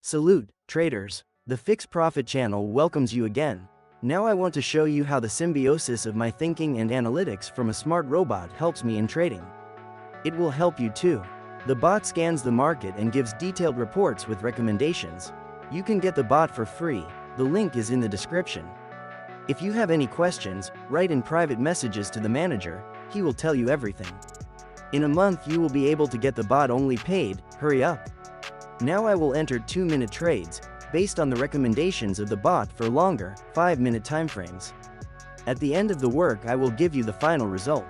Salute, traders. The FixProfit channel welcomes you again. Now I want to show you how the symbiosis of my thinking and analytics from a smart robot helps me in trading. It will help you too. The bot scans the market and gives detailed reports with recommendations. You can get the bot for free. The link is in the description. If you have any questions, write in private messages to the manager. He will tell you everything. In a month you will be able to get the bot only paid. Hurry up. Now I will enter 2-minute trades, based on the recommendations of the bot for longer, 5-minute timeframes. At the end of the work I will give you the final result.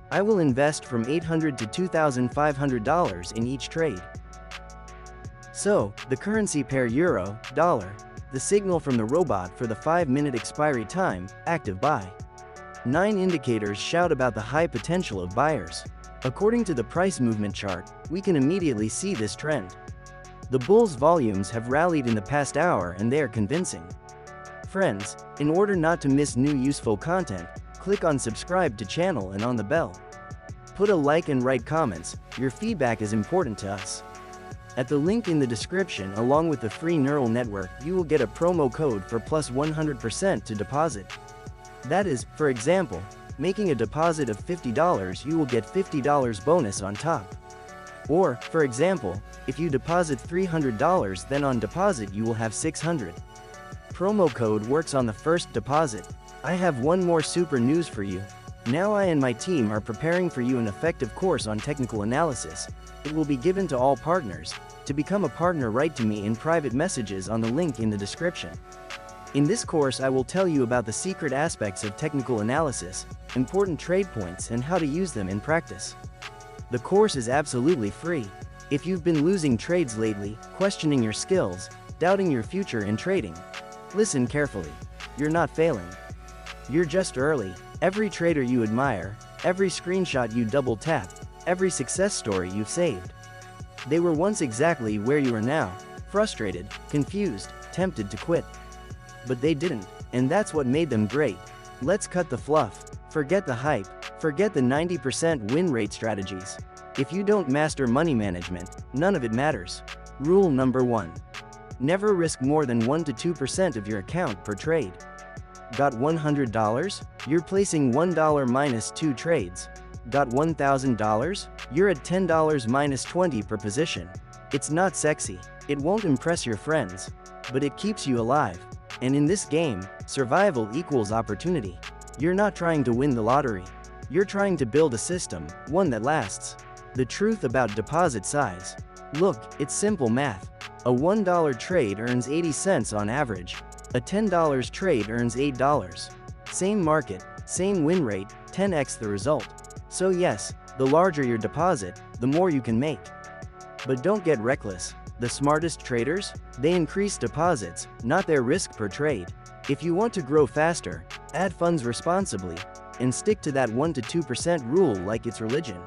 I will invest from $800 to $2,500 in each trade. So, the currency pair euro, dollar, the signal from the robot for the 5-minute expiry time, active buy. 9 indicators shout about the high potential of buyers. According to the price movement chart, we can immediately see this trend. The bull's volumes have rallied in the past hour and they are convincing. Friends, in order not to miss new useful content, click on subscribe to channel and on the bell. Put a like and write comments, your feedback is important to us. At the link in the description along with the free neural network you will get a promo code for plus 100% to deposit. That is, for example, making a deposit of $50 you will get $50 bonus on top. Or, for example, if you deposit $300 then on deposit you will have $600. Promo code works on the first deposit. I have one more super news for you. Now I and my team are preparing for you an effective course on technical analysis. It will be given to all partners. To become a partner, write to me in private messages on the link in the description. In this course I will tell you about the secret aspects of technical analysis, important trade points and how to use them in practice. The course is absolutely free. If you've been losing trades lately, questioning your skills, doubting your future in trading, listen carefully. You're not failing. You're just early. Every trader you admire, every screenshot you double tap, every success story you've saved. They were once exactly where you are now, frustrated, confused, tempted to quit. But they didn't, and that's what made them great. Let's cut the fluff. Forget the hype. Forget the 90% win rate strategies. If you don't master money management, none of it matters. Rule number 1. Never risk more than 1 to 2% of your account per trade. Got $100? You're placing $1 minus 2 trades. Got $1,000? You're at $10 minus 20 per position. It's not sexy. It won't impress your friends. But it keeps you alive. And in this game, survival equals opportunity. You're not trying to win the lottery. You're trying to build a system, one that lasts. The truth about deposit size. Look, it's simple math. A $1 trade earns 80 cents on average. A $10 trade earns $8. Same market, same win rate, 10x the result. So yes, the larger your deposit, the more you can make. But don't get reckless. The smartest traders? They increase deposits, not their risk per trade. If you want to grow faster, add funds responsibly, and stick to that 1 to 2% rule like it's religion.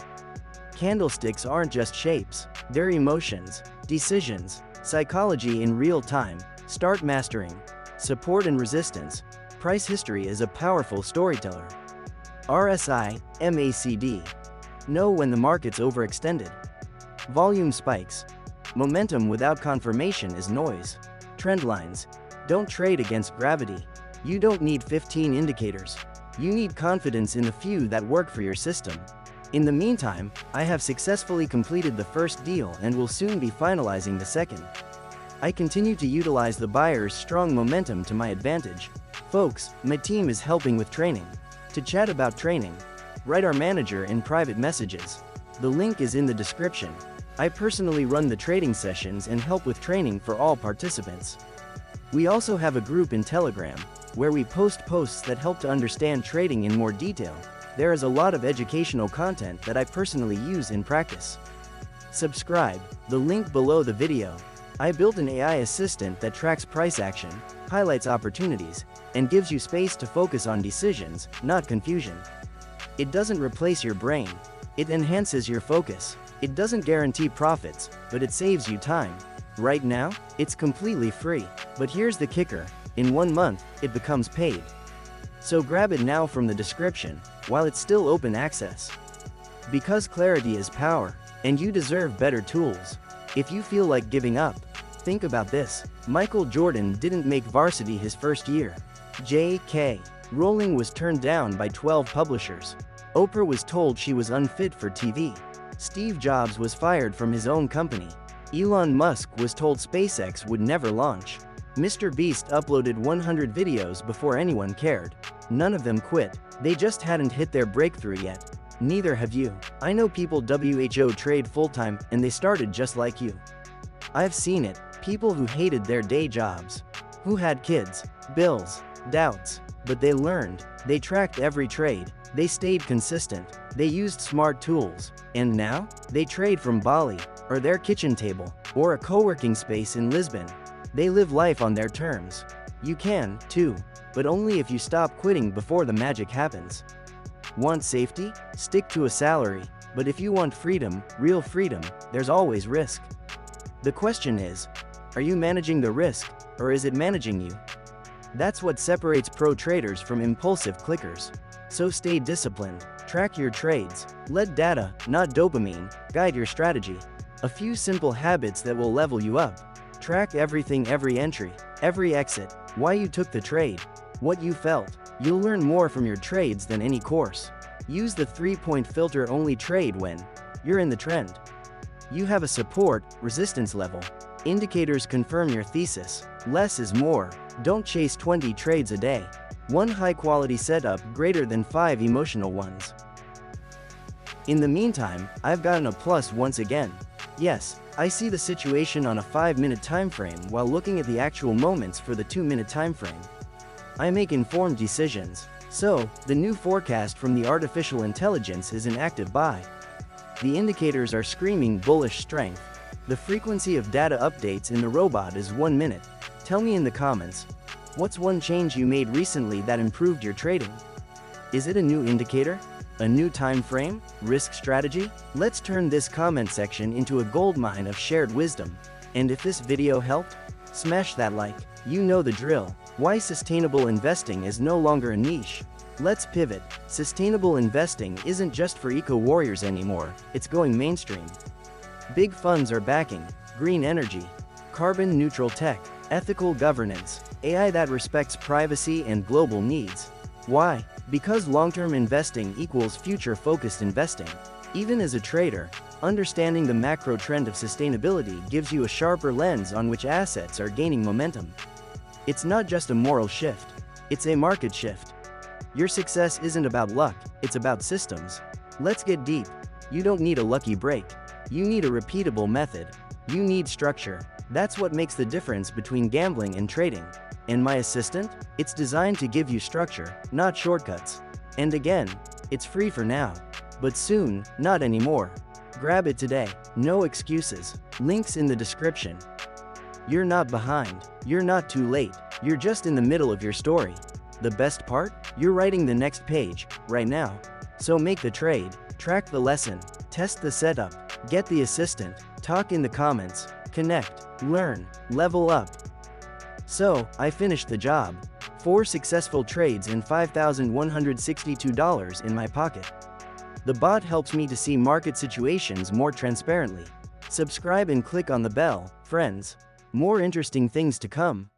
Candlesticks aren't just shapes, they're emotions, decisions, psychology in real time. Start mastering support and resistance. Price history is a powerful storyteller. RSI, MACD. Know when the market's overextended. Volume spikes. Momentum without confirmation is noise. Trend lines. Don't trade against gravity. You don't need 15 indicators. You need confidence in the few that work for your system. In the meantime, I have successfully completed the first deal and will soon be finalizing the second. I continue to utilize the buyer's strong momentum to my advantage. Folks, my team is helping with training. To chat about training, write our manager in private messages. The link is in the description. I personally run the trading sessions and help with training for all participants. We also have a group in Telegram, where we post posts that help to understand trading in more detail. There is a lot of educational content that I personally use in practice. Subscribe, the link below the video. I built an AI assistant that tracks price action, highlights opportunities, and gives you space to focus on decisions, not confusion. It doesn't replace your brain. It enhances your focus. It doesn't guarantee profits, but it saves you time. Right now, it's completely free. But here's the kicker. In 1 month, it becomes paid. So grab it now from the description, while it's still open access. Because clarity is power, and you deserve better tools. If you feel like giving up, Think about this. Michael Jordan didn't make varsity his first year. J.K. Rowling was turned down by 12 publishers. Oprah was told she was unfit for TV. Steve Jobs was fired from his own company. Elon Musk was told SpaceX would never launch. Mr. Beast uploaded 100 videos before anyone cared. None of them quit. They just hadn't hit their breakthrough yet. Neither have you. I know people who trade full-time and they started just like you. I've seen it. People who hated their day jobs. Who had kids, bills, doubts. But they learned. They tracked every trade. They stayed consistent. They used smart tools. And now, they trade from Bali, or their kitchen table, or a co-working space in Lisbon. They live life on their terms. You can, too. But only if you stop quitting before the magic happens. Want safety? Stick to a salary. But if you want freedom, real freedom, there's always risk. The question is, are you managing the risk, or is it managing you? That's what separates pro traders from impulsive clickers. So stay disciplined, track your trades, let data, not dopamine, guide your strategy. A few simple habits that will level you up. Track everything, every entry, every exit, why you took the trade, what you felt. You'll learn more from your trades than any course. Use the 3-point filter: only trade when you're in the trend. You have a support, resistance level. Indicators confirm your thesis. Less is more. Don't chase 20 trades a day. One high-quality setup greater than 5 emotional ones. In the meantime, I've gotten a plus once again. Yes, I see the situation on a 5-minute time frame while looking at the actual moments for the 2-minute time frame. I make informed decisions. So, the new forecast from the artificial intelligence is an active buy. The indicators are screaming bullish strength. The frequency of data updates in the robot is 1 minute. Tell me in the comments, what's one change you made recently that improved your trading? Is it a new indicator? A new time frame? Risk strategy? Let's turn this comment section into a goldmine of shared wisdom. And if this video helped, smash that like. You know the drill. Why sustainable investing is no longer a niche. Let's pivot. Sustainable investing isn't just for eco-warriors anymore, it's going mainstream. Big funds are backing green energy, carbon-neutral tech, ethical governance, AI that respects privacy and global needs. Why? Because long-term investing equals future-focused investing. Even as a trader, understanding the macro trend of sustainability gives you a sharper lens on which assets are gaining momentum. It's not just a moral shift, it's a market shift. Your success isn't about luck, it's about systems. Let's get deep. You don't need a lucky break. You need a repeatable method. You need structure. That's what makes the difference between gambling and trading. And my assistant? It's designed to give you structure, not shortcuts. And again, it's free for now. But soon, not anymore. Grab it today. No excuses. Links in the description. You're not behind. You're not too late. You're just in the middle of your story. The best part? You're writing the next page, right now. So make the trade, track the lesson, test the setup, get the assistant, talk in the comments, connect, learn, level up. So, I finished the job. 4 successful trades and $5,162 in my pocket. The bot helps me to see market situations more transparently. Subscribe and click on the bell, friends. More interesting things to come.